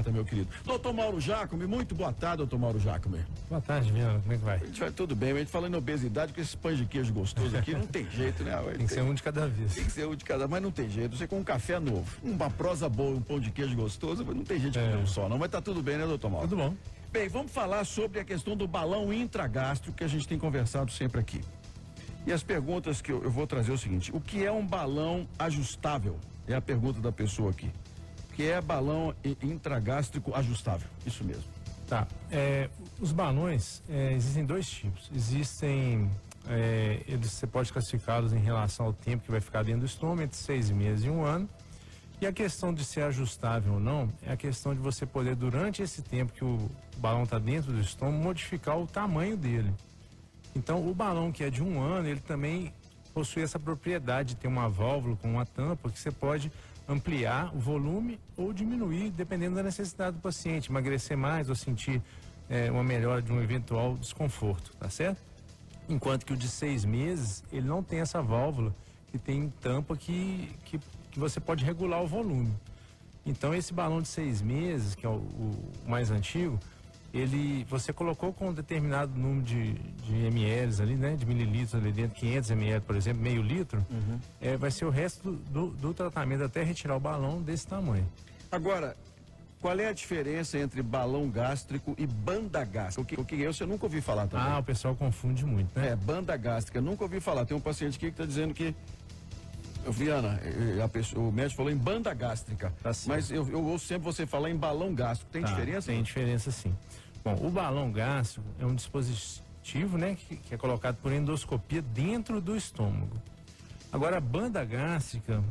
meu querido. Doutor Mauro Jacome, muito boa tarde, doutor Mauro Jacome. Boa tarde, Viana, como é que vai? A gente vai tudo bem, a gente falando em obesidade, com esses pães de queijo gostosos aqui, não tem jeito, né? Tem que ser um de cada vez. Tem que ser um de cada, mas não tem jeito. Você com um café novo, uma prosa boa, um pão de queijo gostoso, não tem jeito de comer um só, não. Mas tá tudo bem, né, doutor Mauro? Tudo bom. Bem, vamos falar sobre a questão do balão intragástrico que a gente tem conversado sempre aqui. E as perguntas que eu vou trazer é o seguinte: o que é um balão ajustável? É a pergunta da pessoa aqui. O que é balão intragástrico ajustável? Isso mesmo. Tá. Os balões, existem dois tipos. Existem, você pode classificá-los em relação ao tempo que vai ficar dentro do estômago, entre 6 meses e 1 ano. E a questão de ser ajustável ou não, é a questão de você poder, durante esse tempo que o balão está dentro do estômago, modificar o tamanho dele. Então, o balão que é de 1 ano, ele também possui essa propriedade de ter uma válvula com uma tampa que você pode ampliar o volume ou diminuir, dependendo da necessidade do paciente, emagrecer mais ou sentir uma melhora de um eventual desconforto, tá certo? Enquanto que o de 6 meses, ele não tem essa válvula que tem tampa que você pode regular o volume. Então, esse balão de 6 meses, que é o mais antigo, você colocou com um determinado número de ml ali, né? De mililitros ali dentro, 500 ml, por exemplo, meio litro, vai ser o resto do tratamento até retirar o balão desse tamanho. Agora, qual é a diferença entre balão gástrico e banda gástrica? O que é? Eu nunca ouvi falar também. O pessoal confunde muito, né? Banda gástrica, nunca ouvi falar. Tem um paciente aqui que está dizendo que, Viana, o médico falou em banda gástrica, tá, mas eu ouço sempre você falar em balão gástrico. Tem diferença? Tem diferença, sim. Bom, o balão gástrico é um dispositivo, né, que é colocado por endoscopia dentro do estômago. Agora, a banda gástrica,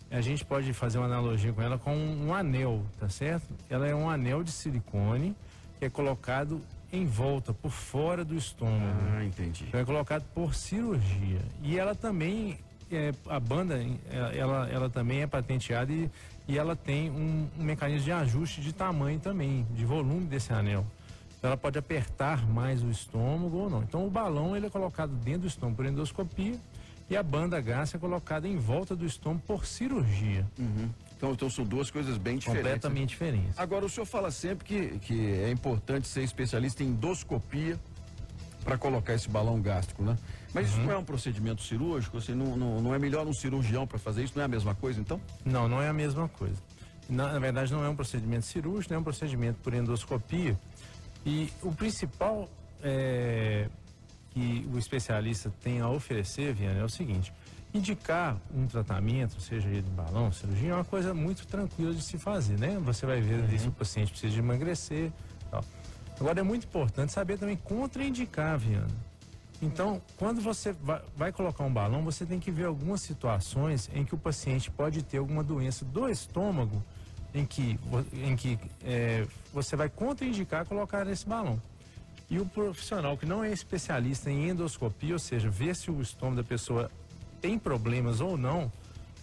a gente pode fazer uma analogia com ela com um anel, tá certo? Ela é um anel de silicone que é colocado em volta, por fora do estômago. Entendi. Então é colocado por cirurgia. E ela também, a banda, ela também é patenteada e ela tem um mecanismo de ajuste de tamanho também, de volume desse anel. Então ela pode apertar mais o estômago ou não. Então o balão, ele é colocado dentro do estômago por endoscopia e a banda gástrica é colocada em volta do estômago por cirurgia. Então são duas coisas bem diferentes. Completamente diferentes. Agora, o senhor fala sempre que é importante ser especialista em endoscopia para colocar esse balão gástrico, né? Mas isso não é um procedimento cirúrgico? Assim, não é melhor um cirurgião para fazer isso? Não é a mesma coisa, então? Não é a mesma coisa. Na verdade, não é um procedimento cirúrgico, é um procedimento por endoscopia. E o principal que o especialista tem a oferecer, Viana, é o seguinte: indicar um tratamento, seja ele de balão, cirurgia, é uma coisa muito tranquila de se fazer, né? Você vai ver se o paciente precisa de emagrecer, tal. Agora, é muito importante saber também contraindicar, Viana. Então, quando você vai colocar um balão, você tem que ver algumas situações em que o paciente pode ter alguma doença do estômago, em que você vai contraindicar colocar nesse balão. E o profissional que não é especialista em endoscopia, ou seja, ver se o estômago da pessoa tem problemas ou não,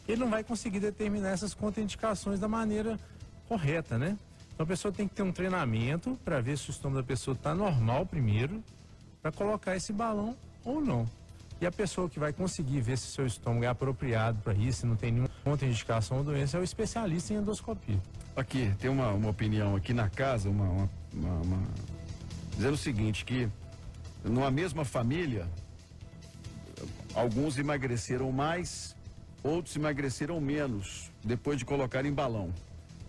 ele não vai conseguir determinar essas contraindicações da maneira correta, né? Então a pessoa tem que ter um treinamento para ver se o estômago da pessoa está normal primeiro, para colocar esse balão ou não. E a pessoa que vai conseguir ver se o seu estômago é apropriado para isso, se não tem nenhuma contraindicação ou doença, é o especialista em endoscopia. Aqui, tem uma opinião aqui na casa, dizendo o seguinte, que numa mesma família, alguns emagreceram mais, outros emagreceram menos, depois de colocar em balão.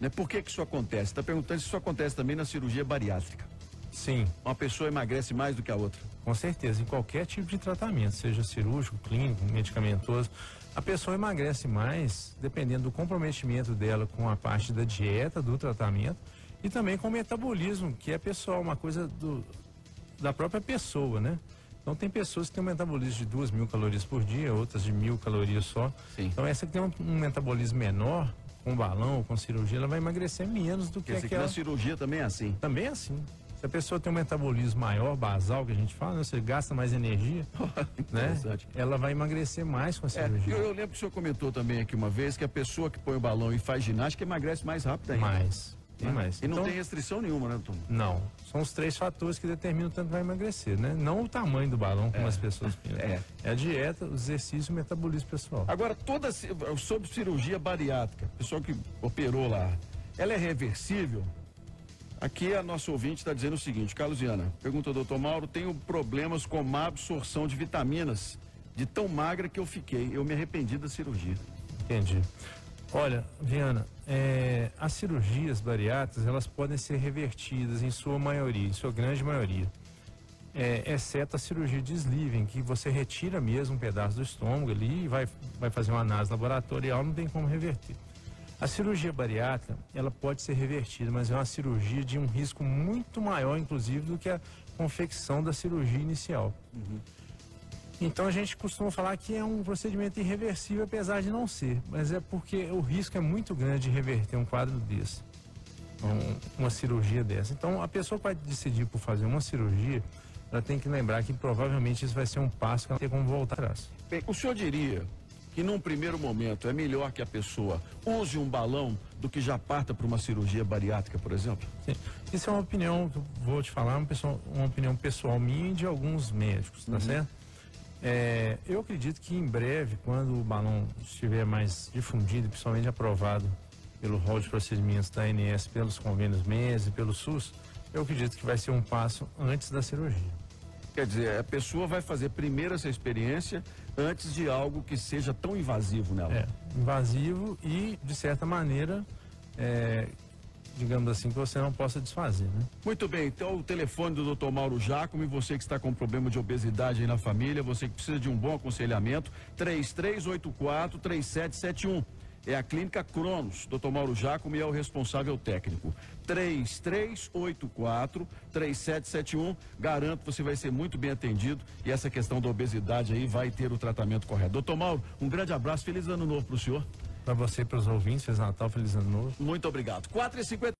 Né? Por que isso acontece? Está perguntando se isso acontece também na cirurgia bariátrica. Sim. Uma pessoa emagrece mais do que a outra? Com certeza, em qualquer tipo de tratamento, seja cirúrgico, clínico, medicamentoso, a pessoa emagrece mais dependendo do comprometimento dela com a parte da dieta, do tratamento e também com o metabolismo, que é pessoal, uma coisa da própria pessoa, né? Então tem pessoas que têm um metabolismo de 2.000 calorias por dia, outras de 1.000 calorias só. Sim. Então essa que tem um metabolismo menor, com balão, com cirurgia, ela vai emagrecer menos do que aquela. Na cirurgia também é assim? Também é assim. Se a pessoa tem um metabolismo maior, basal, que a gente fala, né? Você gasta mais energia, né? Ela vai emagrecer mais com a cirurgia. Eu lembro que o senhor comentou também aqui uma vez que a pessoa que põe o balão e faz ginástica emagrece mais rápido ainda. Tem mais. E não tem restrição nenhuma, né, doutor? Não. São os 3 fatores que determinam o tanto que vai emagrecer, né? Não o tamanho do balão, como as pessoas pensam. É a dieta, o exercício e o metabolismo pessoal. Agora, sobre cirurgia bariátrica, pessoa que operou lá, ela é reversível? Aqui a nossa ouvinte está dizendo o seguinte, Carlos Viana, pergunta ao doutor Mauro, tenho problemas com má absorção de vitaminas, de tão magra que eu fiquei, eu me arrependi da cirurgia. Entendi. Olha, Viana, as cirurgias bariátricas, elas podem ser revertidas em sua maioria, em sua grande maioria. Exceto a cirurgia de sleeve, em que você retira mesmo um pedaço do estômago ali e vai fazer uma análise laboratorial, não tem como reverter. A cirurgia bariátrica, ela pode ser revertida, mas é uma cirurgia de um risco muito maior, inclusive, do que a confecção da cirurgia inicial. Uhum. Então a gente costuma falar que é um procedimento irreversível, apesar de não ser, mas é porque o risco é muito grande de reverter um quadro desse, uma cirurgia dessa. Então a pessoa que vai decidir por fazer uma cirurgia, ela tem que lembrar que provavelmente isso vai ser um passo que ela não tem como voltar atrás. Bem, o senhor diria que num primeiro momento é melhor que a pessoa use um balão do que já parta para uma cirurgia bariátrica, por exemplo? Sim. Isso é uma opinião que eu vou te falar, uma opinião pessoal minha e de alguns médicos, tá certo? Eu acredito que em breve, quando o balão estiver mais difundido, principalmente aprovado pelo rol de procedimentos da ANS, pelos convênios MES e pelo SUS, eu acredito que vai ser um passo antes da cirurgia. Quer dizer, a pessoa vai fazer primeiro essa experiência antes de algo que seja tão invasivo nela. Invasivo e, de certa maneira, digamos assim, que você não possa desfazer, né? Muito bem, então o telefone do Dr. Mauro Giacomo, e você que está com problema de obesidade aí na família, você que precisa de um bom aconselhamento, 3384-3771. É a Clínica Cronos. Dr. Mauro Giacomo é o responsável técnico. 3384-3771. Garanto que você vai ser muito bem atendido e essa questão da obesidade aí vai ter o tratamento correto. Doutor Mauro, um grande abraço, feliz ano novo para o senhor. Para você e para os ouvintes, feliz Natal, feliz ano novo. Muito obrigado. 4h50.